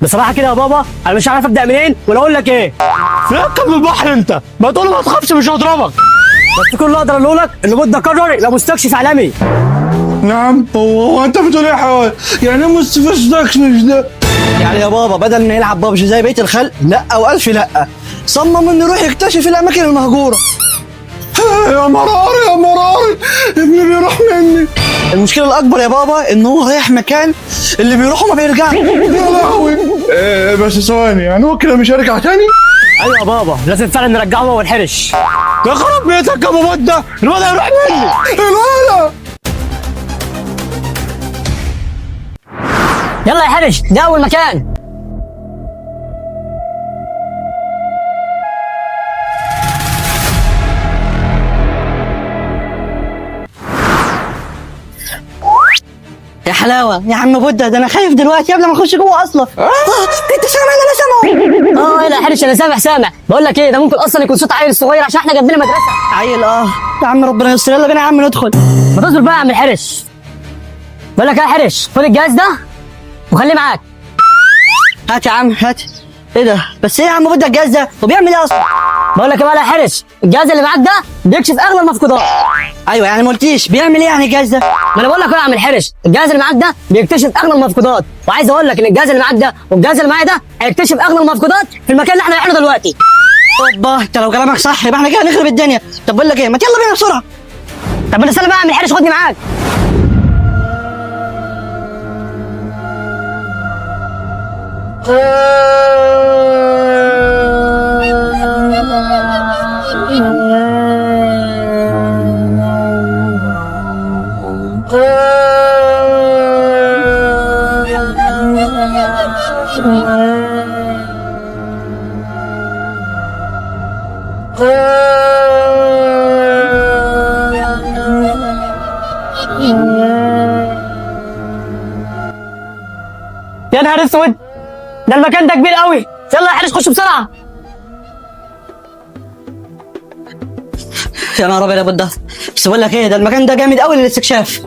بصراحه كده يا بابا انا مش عارف ابدا منين ولا اقول لك ايه. ركب من البحر انت، ما تقول له ما تخافش مش هضربك. بس كل اللي اقدر اقوله لك ان بودة قرر يبقى مستكشف عالمي. نعم، هو انت بتقول ايه يا حيوان؟ يعني مستكشف ده؟ يعني يا بابا بدل ما يلعب بابجي زي بقيه الخلق، لا والف لا، صمم انه يروح يكتشف الاماكن المهجوره. يا مراري يا مراري، ابني بيروح مني. المشكله الاكبر يا بابا ان هو رايح مكان اللي بيروحوا ما بيرجعش. يا لهوي. بس ثواني، يعني هو كده مش هيرجع تاني؟ ايوه يا بابا لازم فعلا نرجعه هو والحرش. يا خراب بيتك يا ابو بودة، الواد هيروح مني. الواد يلا يا حرش ده اول مكان. يا حلاوه يا عم بودة، ده انا خايف دلوقتي قبل ما اخش جوه اصلا. انت سامع اللي انا سامعه؟ يلا يا حرش انا سامع. بقول لك ايه، ده ممكن اصلا يكون صوت عيل صغير عشان احنا جنبنا مدرسه. عيل يا عم ربنا يستر، يلا بينا يا عم ندخل. ما تصبر بقى يا عم الحرش. بقول لك ايه يا حرش، خد الجهاز ده وخليه معاك. هات يا عم هات. ايه ده؟ بس ايه يا عم بودة الجهاز ده؟ هو بيعمل ايه اصلا؟ بقول لك ايه بقى يا حرش، الجهاز اللي معاك ده بيكشف اغلى المفقودات. ايوه يعني ما قلتيش بيعمل ايه يعني الجهاز ده؟ ما انا بقول لك ايه يا عم الحرش، الجهاز اللي معاك ده بيكتشف اغلى المفقودات، وعايز اقول لك ان الجهاز اللي معاك ده والجهاز اللي معايا ده هيكتشف اغلى المفقودات في المكان اللي احنا رايحينه دلوقتي. اوبا، انت لو كلامك صح يبقى احنا كده نخرب الدنيا. طب بقول لك ايه، ما يلا بينا بسرعه. طب ما استنى بقى يا عم الحرش، خدني معاك. يا نهار اسود، ده المكان ده كبير قوي. يلا يا حارس خش بسرعه. يا نهار ابيض يا بودة، بس بقول لك ايه، ده المكان ده جامد قوي للاستكشاف.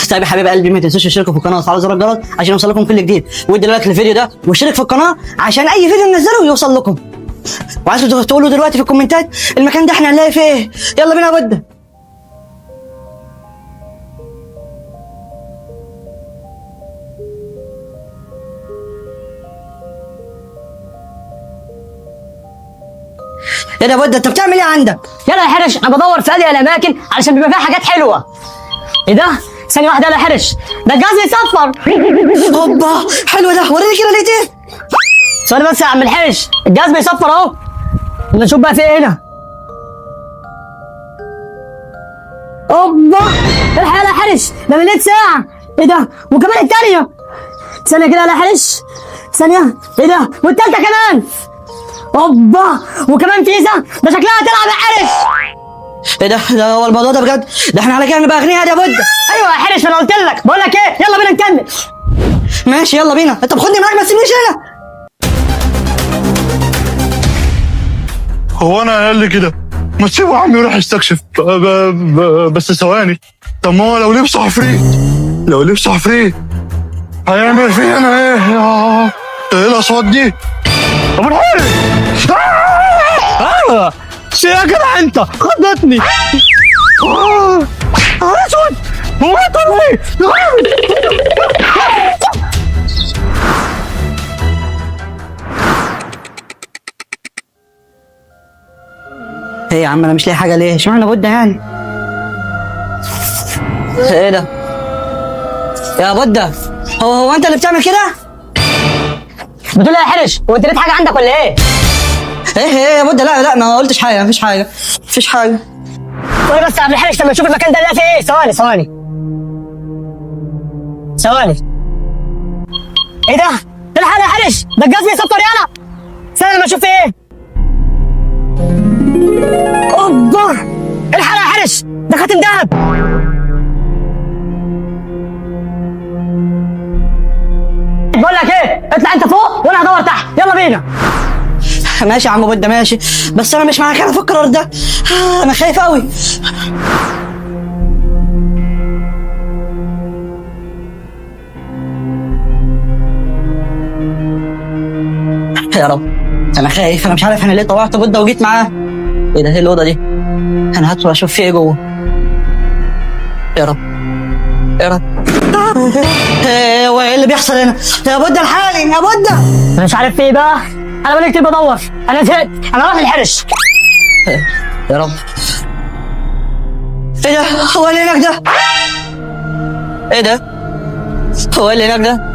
طيب يا حبيب قلبي، ما تنسوش تشتركوا في القناه وتفعلوا زر الجرس عشان يوصل لكم كل جديد، وادي لايك للفيديو ده واشترك في القناه عشان اي فيديو ننزله يوصل لكم. وعايزكم تقولوا دلوقتي في الكومنتات المكان ده احنا هنلاقي فيه ايه. يلا بينا يا بودة. ايه ده يا بودة، انت بتعمل ايه عندك؟ يلا يا حرش، انا بدور في اضيق الاماكن علشان بيبقى فيها حاجات حلوه. ايه ده؟ ثانيه واحده يا حرش، ده الجهاز بيصفر. اوبا حلو ده، وريني كده لقيت ايه؟ ثواني بس يا عم الحرش، الجهاز بيصفر اهو. نشوف بقى في ايه هنا. اوبا الحق يا حرش، ده انا لقيت ساعه. ايه ده؟ وكمان الثانيه. ثانيه كده يا حرش، ثانيه. ايه ده؟ والثالثه كمان. اوبا وكمان فيزا، ده شكلها هتلعب يا حرش. ايه ده هو الموضوع ده بجد؟ ده احنا على كده نبقى اغنياء يا بودة. ايوه يا حرش، انا قلت لك. بقول لك ايه، يلا بينا نكمل. ماشي يلا بينا. انت بتاخدني معاك ما تسيبنيش هنا. هو انا قال لي كده؟ ما تسيبه يا عم يروح يستكشف. بس ثواني، طب ما هو لو لبسه عفريت هيعمل فينا ايه؟ ايه الاصوات دي؟ ابو الحارس. يا جدع انت خضتني. اسود، هو ايه؟ ايه يا عم انا مش لاقي حاجه ليه؟ اشمعنى بودة يعني؟ ايه ده؟ يا بودة، هو انت اللي بتعمل كده؟ بتقول ايه يا حرش؟ هو انت لقيت حاجه عندك ولا ايه؟ ايه يا بودة، لا ما قلتش حاجه، مفيش حاجه. ثواني بس يا عم الحرش، لما نشوف المكان ده نلاقي فيه ايه. ثواني. ايه ده؟ الحق يا حرش، ده الجهاز بيصفر يالا. استنى لما اشوف فيه ايه. اوبا الحق يا حرش، ده خاتم دهب. بقول لك ايه، اطلع انت فوق وانا هدور تحت. يلا بينا. ماشي يا عم بودة ماشي، بس انا مش معاك انا في القرار ده. انا خايف قوي. يا رب انا خايف، انا مش عارف انا ليه طوعت بودة وجيت معاه. ايه ده؟ ايه الاوضه دي؟ انا هدخل اشوف في ايه جوه. يا رب يا رب. هو ايه اللي بيحصل هنا؟ يا بودة الحالي يا بودة. انا مش عارف في ايه بقى، انا بقالي كتير بدور، انا زهقت، انا رايح الحرش. يا رب. ايه ده؟ هو اللي هناك ده؟ ايه ده؟ هو اللي هناك ده؟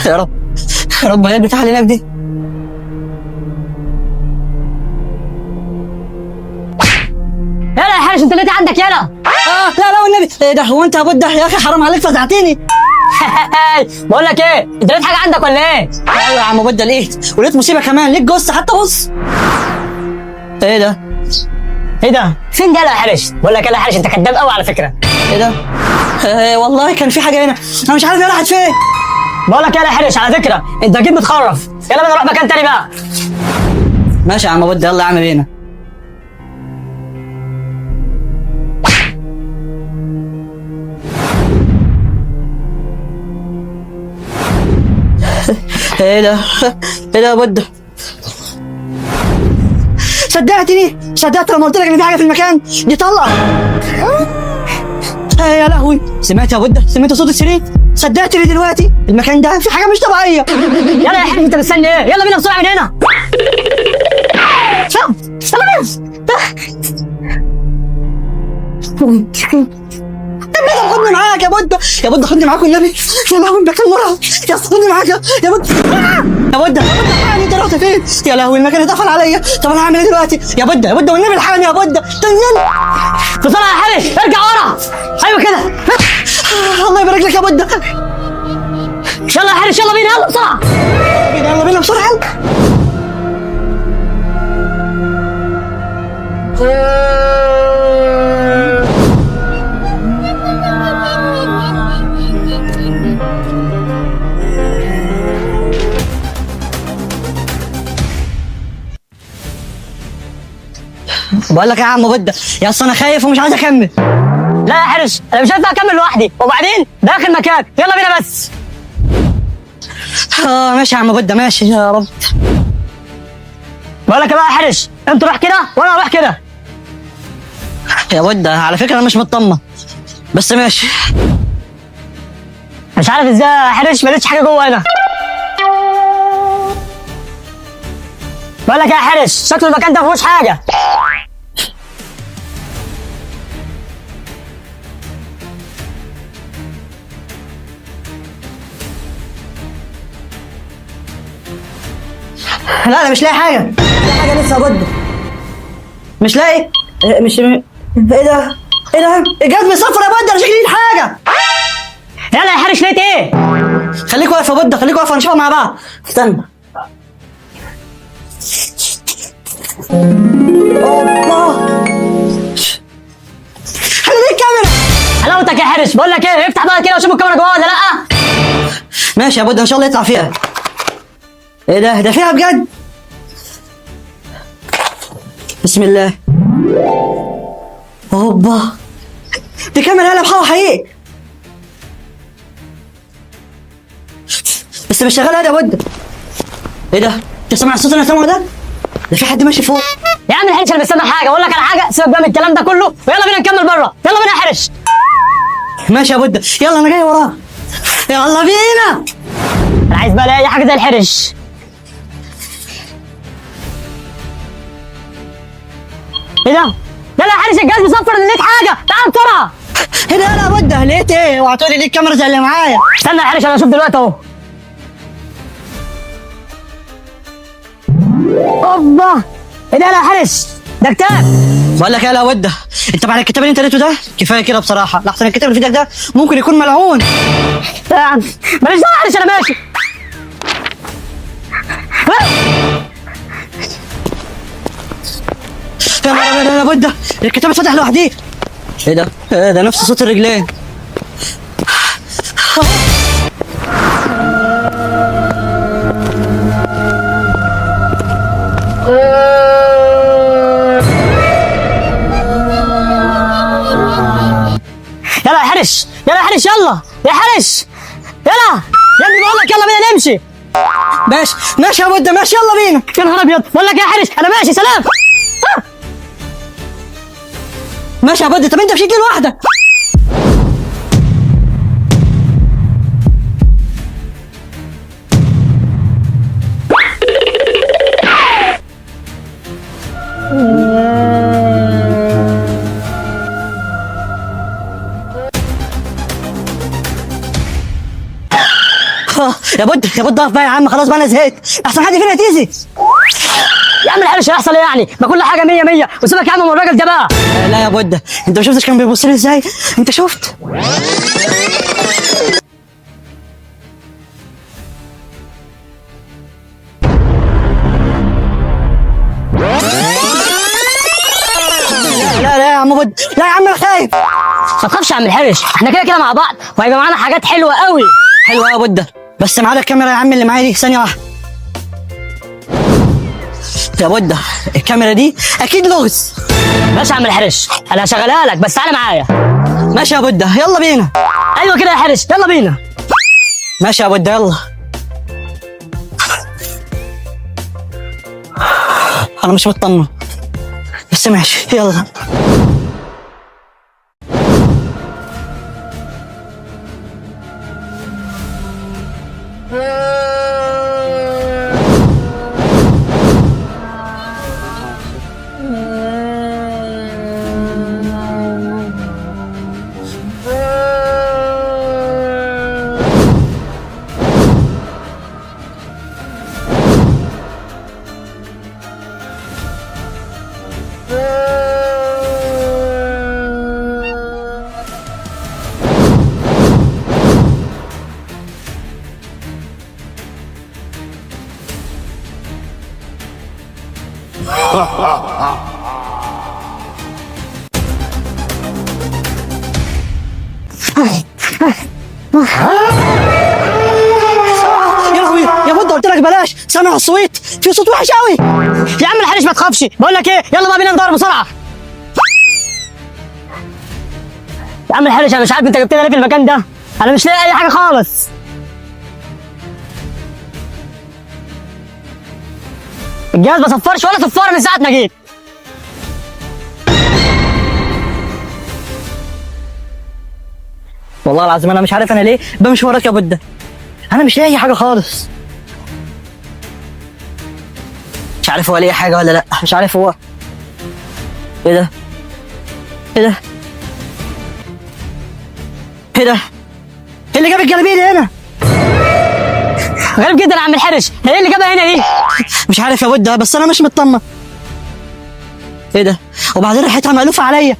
يا رب يا رب، هي بتاع اللي هناك دي. يلا يا حارس، انت اللي عندك يلا. لا لا والنبي. ايه ده؟ هو انت يا بودة يا اخي حرام عليك فزعتني. بقول لك ايه، انت لقيت حاجه عندك ولا ايه؟ ايوه يا عم بودة لقيت، ولقيت مصيبه كمان، ليك جثه حتى. بص. ايه ده؟ ايه ده؟ فين ده يا حارس؟ بقول لك يلا يا حارس، انت كداب قوي على فكره. ايه ده؟ والله كان في حاجه هنا، انا مش عارف هي راحت فين. بقول لك يلا يا حارس، على فكره انت اكيد متخرف، يلا بينا نروح مكان تاني بقى. ماشي يا عم بودة، يلا يا عم بينا. ايه ده؟ ايه ده يا بودة؟ صدقت لما قلت لك ان في حاجه في المكان دي. طلع. يا لهوي، سمعت يا بودة؟ سمعت صوت السرير؟ صدقت لي دلوقتي؟ المكان ده في حاجه مش طبيعيه. يلا يا حارس، انت مستني ايه؟ يلا بينا بسرعه من هنا. خدني معاك يا بودة، يا بودة خدني معاك والنبي. يا لهوي المكان مرعب، يا اسطى خدني معاك يا بودة. يا بودة الحقني، انت رحت فين؟ يا لهوي المكان اتقفل عليا، طب انا هعمل ايه دلوقتي؟ يا بودة والنبي الحقني يا بودة، تنزل بسرعه يا حارس، ارجع ورا. ايوه كده. الله يبارك لك يا بودة. يلا يا حارس، يلا بينا، يلا بسرعه. يلا بينا بسرعة. بقول لك يا عم بودة، يا اصل انا خايف ومش عايز اكمل. لا يا حارس، انا مش هينفع اكمل لوحدي، وبعدين ده اخر مكان، يلا بينا بس. ماشي يا عم بودة، ماشي يا رب. بقول لك بقى يا حارس، انت روح كده وانا اروح كده. يا بودة على فكرة انا مش مطمن، بس ماشي. مش عارف ازاي يا حارس ما لقيتش حاجه جوه هنا. بقول لك يا حارس، شكل المكان ده ما فيهوش حاجه. لا انا مش لاقي حاجه، مش لاقي حاجه لسه يا بودة، مش لاقي. مش ايه ده؟ ايه ده؟ الجهاز بيصفر يا بودة، انا شكلي لقيت حاجه. يلا يا حارس، لقيت ايه؟ خليك واقف يا بودة، خليك واقف، هنشوفها مع بعض. استنى. الله، خلي لي الكاميرا. حلاوتك يا حارس، بقول لك ايه، افتح بقى كده وشوف الكاميرا جوه ولا لا. ماشي يا بودة، ان شاء الله يطلع فيها. ايه ده؟ ده فيها بجد. بسم الله. اوبا، دي كاميرا قلب حوا حقيقي، بس مش شغاله يا بودة. ايه ده؟ انت سامع الصوت اللي انا سامعه ده؟ ده في حد ماشي فوق. يا عم الحارس انا مش سامع حاجه، اقول لك على حاجه، سيبك بقى من الكلام ده كله ويلا بينا نكمل بره، يلا بينا يا حارس. ماشي يا بودة، يلا انا جاي وراه، يلا بينا. انا عايز بقى الاقي حاجه زي الحرش. ايه ده؟ لا لا يا حارس، الجهاز بيصفر، لقيت حاجه، تعال بسرعه. ايه ده؟ يا بودة لقيت ايه؟ اوعى تقولي ليك كاميرا زي اللي معايا. استنى يا حارس، انا اشوف دلوقتي اهو. اوبا، ايه ده يا حارس؟ ده كتاب. بقول لك ايه يا بودة، انت بعد الكتاب اللي انت لقيته ده كفايه كده بصراحه، لحسن الكتاب اللي في ايدك ده ممكن يكون ملعون. ماليش دعوه يا حارس، انا ماشي. يا نهار ابيض يا بودة، الكتاب اتفتح لوحده. ايه ده؟ ايه ده؟ نفس صوت الرجلين. يلا يا حرش، يلا يا حرش، يلا يا حرش، يلا يا ابني بقول لك يلا بينا نمشي. ماشي يا بودة، ماشي يلا بينا. يا نهار ابيض، بقول لك يا حرش انا ماشي، سلام. ماشي يا بودة، طب انت مشيت ليه لوحدك؟ يا بود اقف بقى يا عم، خلاص بقى انا زهقت، احسن حد فينا تيزي. يا عم الحرش هيحصل ايه يعني؟ ما كل حاجه 100 100، وسيبك يا عم من الراجل ده بقى. لا يا بود، انت ما شفتش كان بيبص لي ازاي؟ انت شفت؟ لا يا عم بود، لا يا عم انا خايف. ما تخافش يا عم الحرش، احنا كده كده مع بعض، وهيبقى معانا حاجات حلوه قوي. حلوه يا بود، بس معانا الكاميرا يا عم اللي معايا دي، ثانيه واحده. يا بود الكاميرا دي اكيد لغز. ماشي يا عم الحرش، انا هشغلها لك، بس تعالى معايا. ماشي يا بود، يلا بينا. ايوه كده يا حرش، يلا بينا. ماشي يا بود، يلا. انا مش مطمن بس ماشي يلا. يا لهوي يا بود، قلت لك بلاش، سامع الصويت، في صوت وحش قوي. يا عم الحرش ما تخافش، بقول لك ايه، يلا بقى بينا ندور بسرعه. يا عم الحرش انا مش عارف انت جبتنا ليه في المكان ده، انا مش لاقي اي حاجه خالص. الجهاز ما صفرش ولا صفاره من ساعه ما جيت. والله العظيم انا مش عارف انا ليه بمشي وراك يا بود، انا مش لاقي حاجه خالص. مش عارف هو ليه حاجه ولا لا، مش عارف هو ايه ده، ايه ده، ايه ده، ايه اللي جاب الجلابيه دي هنا؟ غريب جدا يا عم الحرش، هي ايه اللي جابها هنا دي؟ مش عارف يا بود، بس انا مش مطمن. ايه ده، وبعدين ريحتها مألوفه عليا.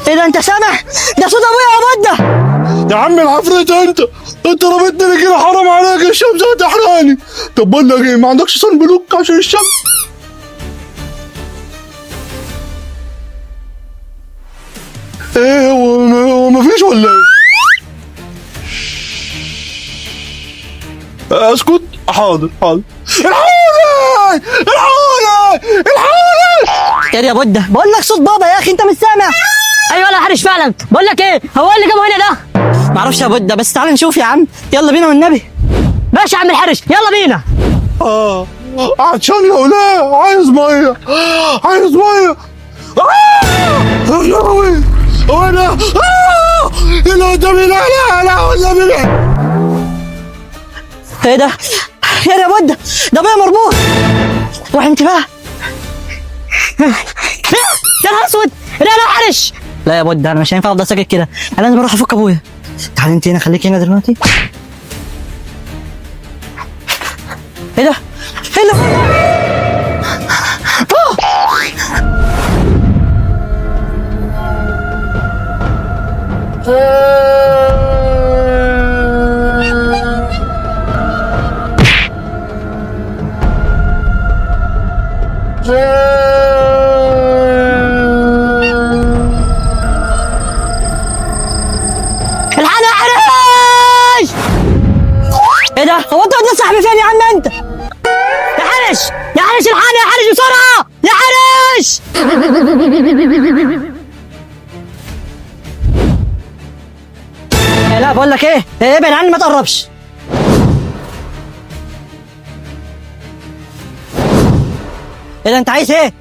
ايه ده، انت سامع؟ ده صوت ابويا يا بود. يا عم العفريت، انت رميتني كده، حرام عليك، الشمس هتحرقني. طب بقول لك ايه، ما عندكش صن بلوك عشان الشمس؟ ايه هو مفيش ولا ايه؟ اسكت، حاضر. الحقوني يا بود، بقول لك صوت بابا يا اخي، انت مش سامع؟ ايوه انا حرش فعلا، بقول لك ايه، هو اللي جابه هنا ده؟ معرفش يا بود، بس تعال نشوف يا عم، يلا بينا والنبي. ماشي يا عم الحرش، يلا بينا. عطشان يا ولا عايز ميه. يا لهوي، وانا اللي قدامي، لا والنبي. ايه ده يا بود، ده ابويا مربوط. روح انت بقى. يا نهار اسود، لا حرش. لا يا بود، انا مش هينفع افضل ساكت كده، انا لازم اروح افك ابويا. تعالي انت هنا، خليك هنا دلوقتي. ايه ده، ايه ده، الحقنا يا حرش. ايه ده، هو انت وديت صاحبي فين يا عم انت؟ يا حرش الحقنا يا حرش بسرعه يا حرش. لا بقول لك ايه، ابعد عني ما تقربش. ايه ده انت عايز ايه؟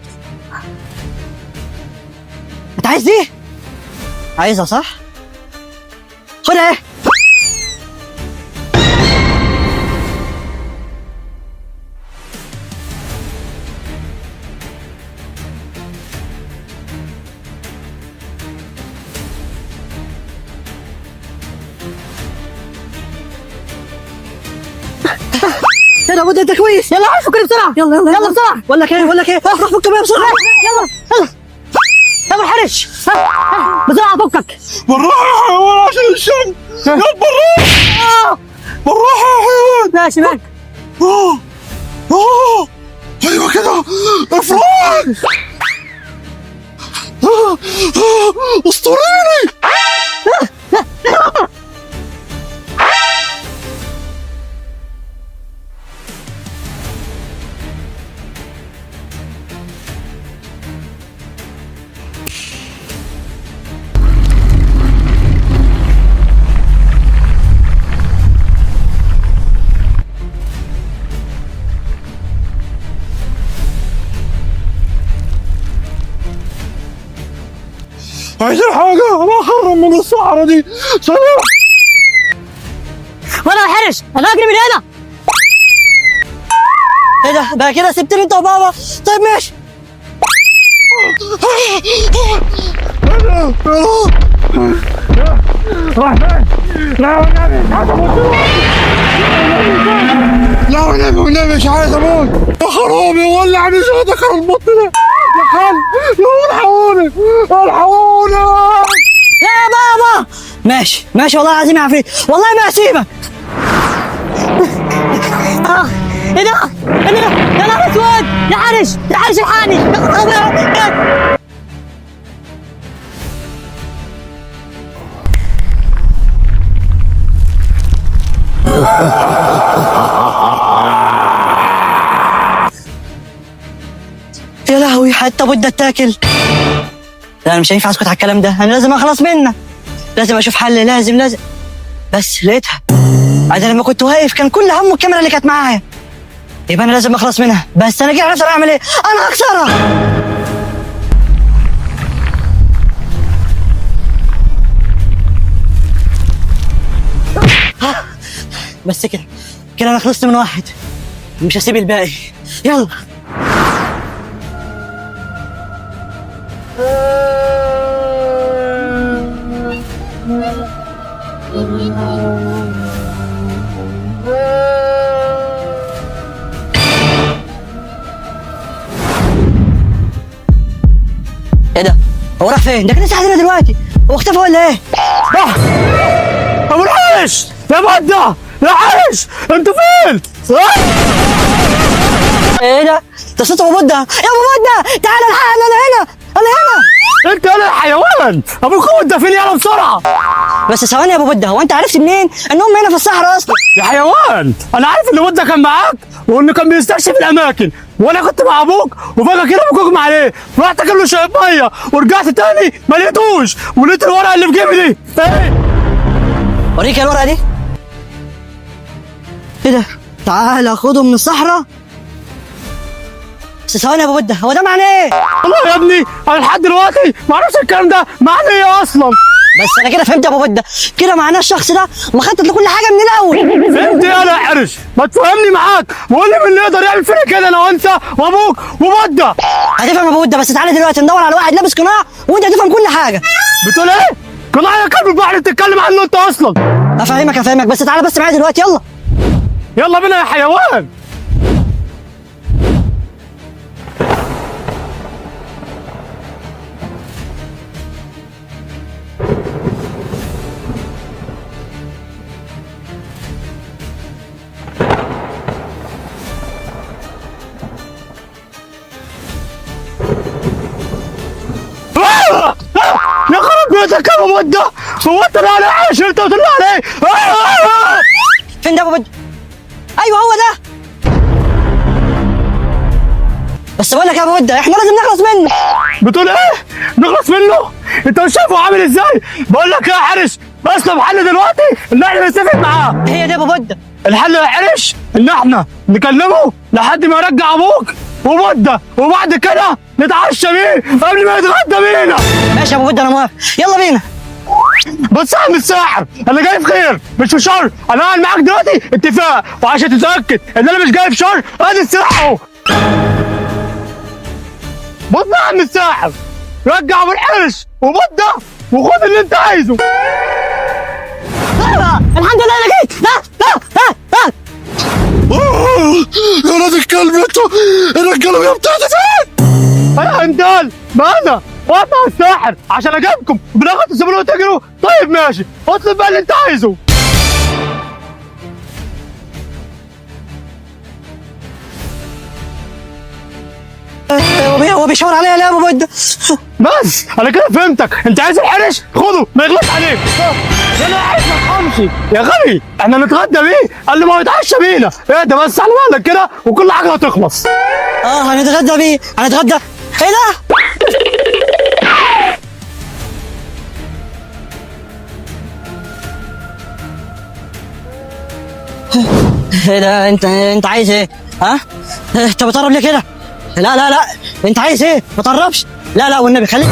انت عايز دي؟ عايزها صح؟ خدها ايه؟ ايه ده ابو انت كويس؟ يلا عايز فكري بسرعه، يلا بسرعه. بقول لك ايه روح فك بيها بسرعه. يلا يا ابو الحرش، بسرعه فكك. بالراحه يا حيوان عشان الشمس. يلا بالراحه بالراحه يا حيوان. ماشي ماشي. ايوه كده افرج. اسطوريني. عايزين حاجة، أنا أخرم من الصحراء دي. سلام. وانا الحرش، انا اجري من هنا. ايه ده بقى كده سبتني انت وبابا؟ طيب ماشي. لا والنبي مش عايز اموت. يا خرابي ولع مش هدخل البط ده. يا حل يا الحقوني الحقوني. يا بابا ماشي والله العظيم يا عفريت، والله ما هسيبك. ايه ده؟ يا نهار اسود، يا حرش الحقني، يا خرابي. يا لهوي حتى بودة تاكل. لا انا مش هينفع اسكت على الكلام ده، انا لازم اخلص منه، لازم اشوف حل، لازم. بس لقيتها. انا لما كنت واقف كان كل همه الكاميرا اللي كانت معايا، يبقى انا لازم اخلص منها. بس انا كده عرفت اعمل ايه، انا هكسرها. بس كده انا خلصت من واحد، مش هسيب الباقي. يلا ايه ده؟ هو راح فين؟ ده كان لسه عندنا دلوقتي، هو اختفى ولا ايه؟ ابو الحرش يا بدة يا حرش انتوا فين؟ ايه ده صوت ابو بودة. يا ابو بودة تعالى الحقني، انا هنا. انت انا الحيوان ابو ده فين؟ يلا بسرعه. بس ثواني يا ابو بودة، هو انت عرفت منين انهم هنا في الصحراء اصلا؟ يا حيوان انا عارف ان بودة كان معاك وانه كان بيستكشف الاماكن، وانا كنت مع ابوك وفجاه كده ابوك اغمى عليه، رحت اجيب له شويه ميه ورجعت تاني ما لقيتوش، ولقيت الورقه اللي في جيبي دي. ايه؟ اوريك الورقه دي. ايه ده؟ تعالى خده من الصحراء. بس ثواني يا ابو بودة، هو ده معناه ايه؟ والله يا ابني انا لحد دلوقتي ما اعرفش الكلام ده معناه ايه اصلا. بس انا كده فهمت يا ابو بودة، كده معناه الشخص ده مخطط لكل حاجه من الاول. فهمت ايه يا حرش؟ ما تفهمني معاك وقول لي مين اللي يقدر يعمل فينا كده، انا وانت وابوك وبودة. هتفهم يا ابو بودة، بس تعالى دلوقتي ندور على واحد لابس قناع وانت هتفهم كل حاجه. بتقول ايه؟ قناع يا كلب البحر بتتكلم عنه انت اصلا. افهمك بس تعالى بس معايا دلوقتي. يلا بينا يا حيوان. يا خرب بيتك يا ابو بودة، هو انت اللي على عايش انت وتطلع عليه. فين ده ابو بودة؟ ايوه هو ده. بس بقول لك يا ابو بودة احنا لازم نخلص منه. بتقول ايه؟ نخلص منه؟ انت مش شايفه عامل ازاي؟ بقول لك يا حارس اسلم حل دلوقتي ان احنا نتفق معاه. هي دي يا ابو بده. الحل يا حرش ان احنا نكلمه لحد ما يرجع ابوك وبده، وبعد كده نتعشى بيه قبل ما يتغدى بينا. ماشي يا ابو بده انا موافق، يلا بينا. بس يا عم الساحر انا جاي في خير مش في شر، انا قاعد معاك دلوقتي اتفاق، وعشان تتاكد ان انا مش جاي في شر ادي السلاح اهو. بص يا عم الساحر، رجع ابو الحرش وبده وخد اللي انت عايزه. الحمد لله انا جيت. يا ولاد الكلب انتوا الرجاله بتاعتي فين؟ انا هندال ماذا؟ وقطع الساحر عشان اجيبكم بناخد تسيبونا وتجروا. طيب ماشي، اطلب بقى اللي انت عايزه. هو بيشاور عليا ليه يا ابو بده؟ بس انا كده فهمتك، انت عايز الحرش خده ما يغلطش عليك. انا عايز ما افهمش يا غبي، احنا نتغدى بيه قال لي ما هو يتعشى بينا. اهدى بس على بالك كده وكل حاجه هتخلص. هنتغدى بيه، هنتغدى. ايه ده؟ ايه ده؟ انت عايز ايه؟ ها؟ انت بتقرب ليه كده؟ لا لا لا، انت عايز ايه؟ ما تقربش. لا لا والنبي خليك.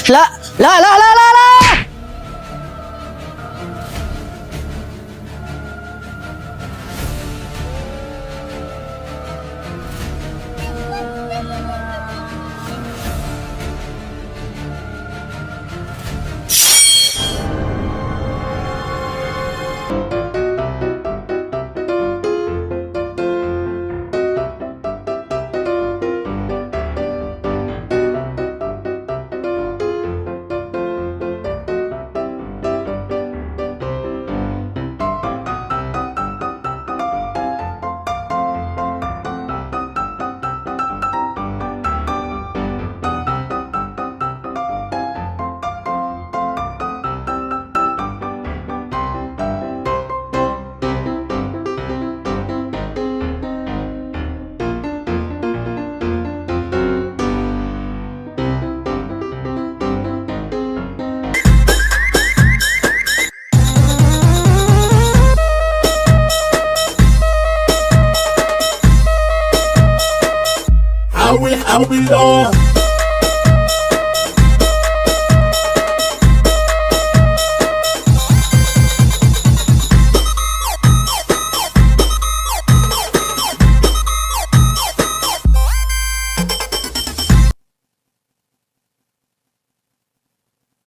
لا لا لا لا لا لا. How we on?